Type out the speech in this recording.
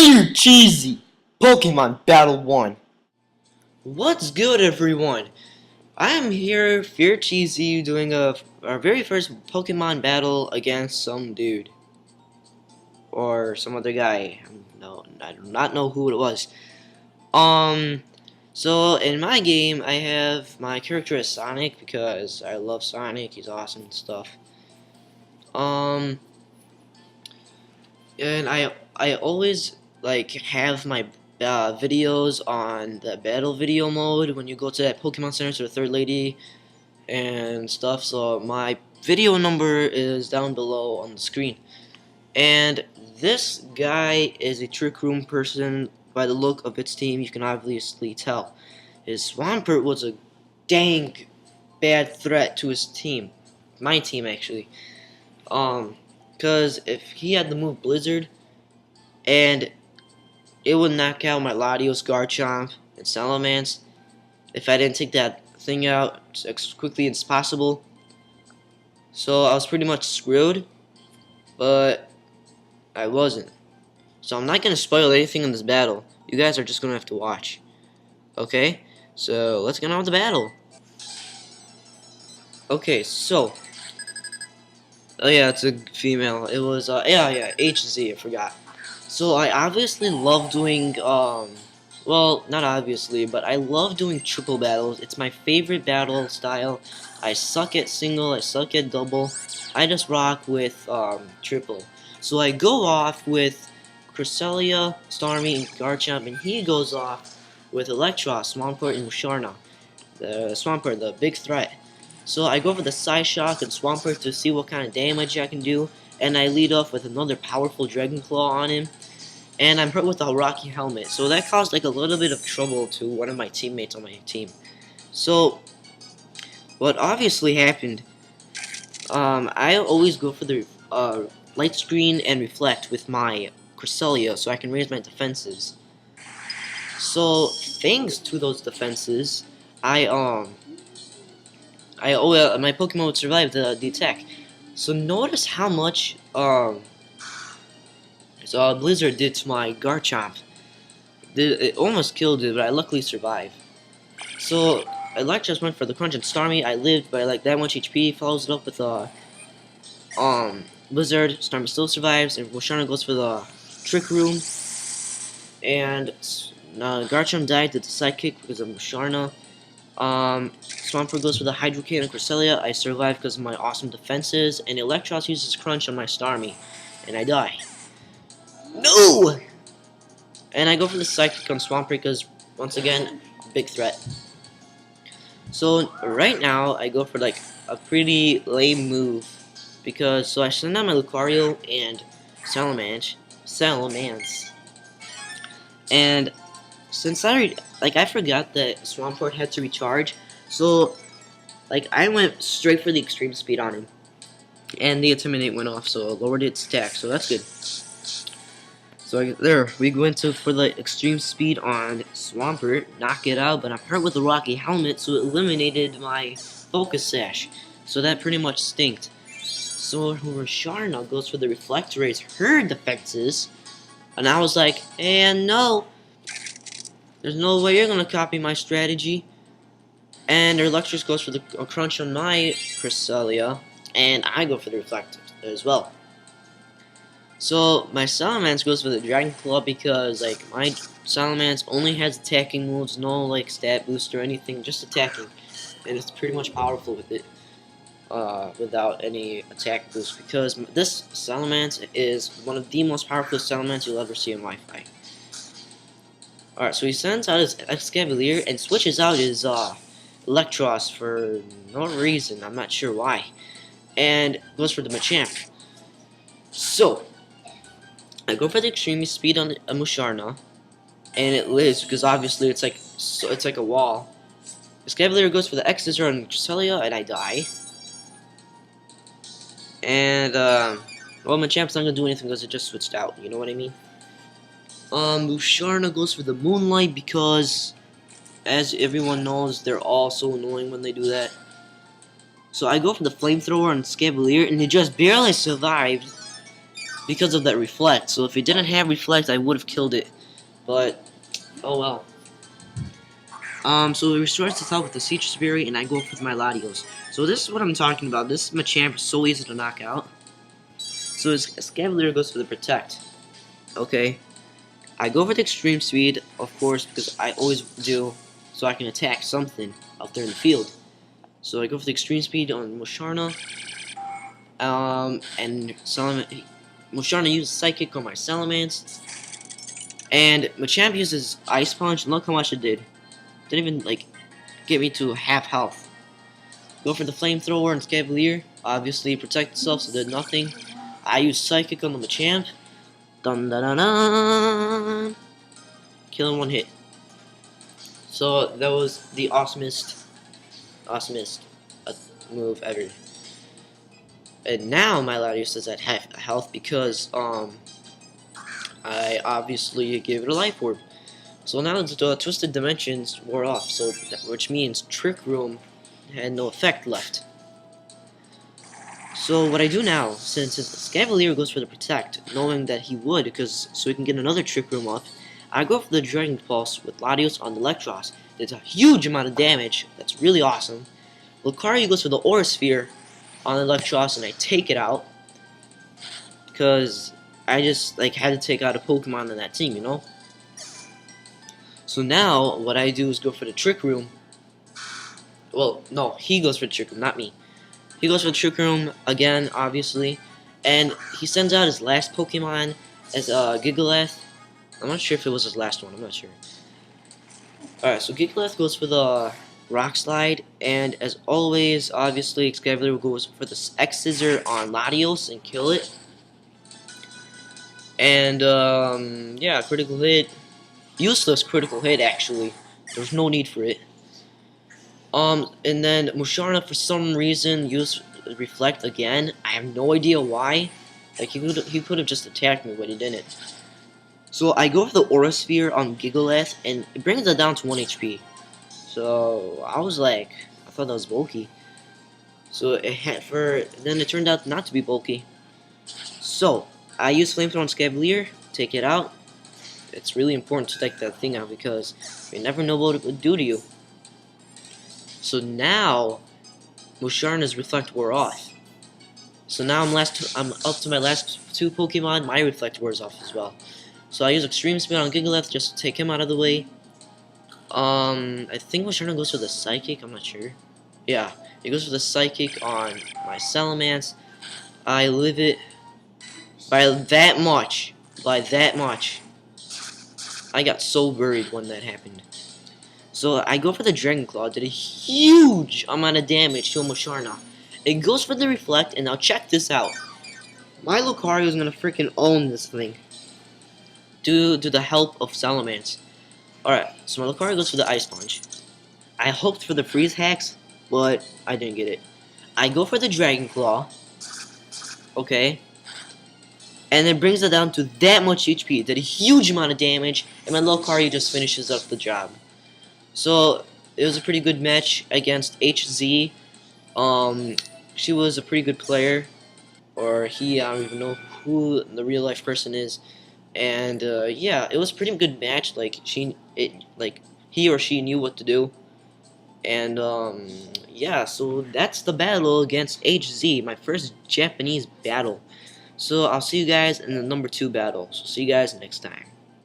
Fear Cheesy! Pokemon Battle 1. What's good, everyone? I'm here, Fear Cheesy, doing our very first Pokemon battle against some dude. Or some other guy. No, I do not know who it was. So in my game, I have my character as Sonic because I love Sonic. He's awesome and stuff. And I always like have my videos on the battle video mode when you go to that Pokemon Center to the third lady and stuff. So my video number is down below on the screen. And this guy is a Trick Room person. By the look of its team, you can obviously tell. His Swampert was a dang bad threat to his team. My team, actually. Because if he had the move Blizzard, and it would knock out my Latios, Garchomp, and Salamence if I didn't take that thing out as quickly as possible. So I was pretty much screwed, but I wasn't. So I'm not going to spoil anything in this battle. You guys are just going to have to watch. Okay? So let's get on with the battle. Okay, so. Oh yeah, it's a female. It was, yeah, HZ, I forgot. So I obviously love doing, well, not obviously, but I love doing triple battles. It's my favorite battle style. I suck at single, I suck at double. I just rock with, triple. So I go off with Cresselia, Starmie, and Garchomp, and he goes off with Electros, Swampert, and Musharna. The Swampert, the big threat. So I go for the Psyshock and Swampert to see what kind of damage I can do, and I lead off with another powerful Dragon Claw on him, and I'm hurt with the Rocky Helmet. So that caused like a little bit of trouble to one of my teammates on my team. So what obviously happened, I always go for the Light Screen and Reflect with my Cresselia so I can raise my defenses. So thanks to those defenses, my Pokemon would survive the attack. So notice how much Blizzard did to my Garchomp. It almost killed it, but I luckily survived. So Electros went for the Crunch and Starmie. I lived by like that much HP. Follows it up with Blizzard. Starmie still survives, and Musharna goes for the Trick Room. And Garchomp died to the Psychic because of Musharna. Swampert goes for the Hydro Kick and Cresselia. I survive because of my awesome defenses, and Electros uses Crunch on my Starmie, and I die. No! And I go for the Psychic on Swampert because, once again, big threat. So right now, I go for like a pretty lame move because so I send out my Lucario and Salamence, and since I forgot that Swampert had to recharge, so like I went straight for the extreme speed on him, and the Intimidate went off, so it lowered its attack, so that's good. So there, we went for the extreme speed on Swampert, knock it out, but I'm hurt with the Rocky Helmet, so it eliminated my Focus Sash, so that pretty much stinked. So Musharna goes for the Reflect, raise her defenses, and I was like, and no. There's no way you're gonna copy my strategy. And Electros goes for the Crunch on my Cresselia, and I go for the Reflect as well. So my Salamence goes for the Dragon Claw because like my Salamence only has attacking moves, no like stat boost or anything, just attacking, and it's pretty much powerful with it. Without any attack boost, because this Salamence is one of the most powerful Salamence you'll ever see in Wi-Fi. Alright, so he sends out his Escavalier and switches out his Electros for no reason, I'm not sure why, and goes for the Machamp. So I go for the extreme speed on a Musharna, and it lives because obviously it's like a wall. Escavalier goes for the X-Scissor on Cresselia, and I die. And well, Machamp's not gonna do anything because it just switched out. You know what I mean? Musharna goes for the Moonlight because, as everyone knows, they're all so annoying when they do that. So I go for the Flamethrower on Scavalier, and it just barely survived because of that reflect. So if it didn't have reflect, I would have killed it. But oh well. So it restores its health with the Citrus Berry, and I go for my Latios. So this is what I'm talking about. This Machamp is so easy to knock out. So his Scavalier goes for the Protect. Okay. I go for the Extreme Speed, of course, because I always do, so I can attack something out there in the field. So I go for the Extreme Speed on Musharna. And Musharna uses Psychic on my Salamence. And Machamp uses Ice Punch, and look how much it did. Didn't even, like, get me to half health. Go for the Flamethrower and Scavalier. Obviously, protect itself, so did nothing. I use Psychic on the Machamp. Dun dun dun dun! Kill in one hit. So, that was the awesomest move ever. And now my Latios is at half health because, I obviously gave it a Life Orb. So now the Twisted Dimensions wore off, so which means Trick Room had no effect left. So what I do now, since his Scavalier goes for the Protect, knowing that he would, because so he can get another Trick Room up, I go for the Dragon Pulse with Latios on the Electros. It's a huge amount of damage. That's really awesome. Lucario goes for the Aura Sphere on the Electros, and I take it out because I just had to take out a Pokemon in that team, you know. So now, what I do is go for the Trick Room. Well, no, he goes for the Trick Room, not me. He goes for the Trick Room again, obviously. And he sends out his last Pokemon as Gigalith. I'm not sure if it was his last one, I'm not sure. Alright, so Gigalith goes for the Rock Slide. And as always, obviously, Excavator goes for the X-Scissor on Latios and kill it. And, yeah, critical hit. Useless critical hit, actually. There's no need for it. And then Musharna, for some reason, used Reflect again. I have no idea why. Like, he could have just attacked me, but he didn't. So I go for the Aura Sphere on Gigalith, and it brings it down to 1 HP. So I was like, I thought that was bulky. So then it turned out not to be bulky. So I use Flamethrower on Scavalier, take it out. It's really important to take that thing out because you never know what it would do to you. So now Musharna's Reflect wore off. So now I'm up to my last 2 Pokemon. My Reflect wears off as well. So I use Extreme Speed on Gigalith just to take him out of the way. I think Musharna goes for the Psychic. I'm not sure. Yeah, he goes for the Psychic on my Salamence. I live it by that much. By that much. I got so worried when that happened. So I go for the Dragon Claw, did a huge amount of damage to Musharna. It goes for the Reflect, and now check this out. My Lucario is gonna freaking own this thing. Due to the help of Salamence. Alright, so my Lucario goes for the Ice Punch. I hoped for the Freeze Hacks, but I didn't get it. I go for the Dragon Claw. Okay. And it brings it down to that much HP. It did a huge amount of damage, and my Lucario just finishes up the job. So, it was a pretty good match against HZ. She was a pretty good player. Or he, I don't even know who the real life person is. And, yeah, it was a pretty good match. He or she knew what to do. And, yeah, so that's the battle against HZ. My first Japanese battle. So I'll see you guys in the number 2 battle. So see you guys next time.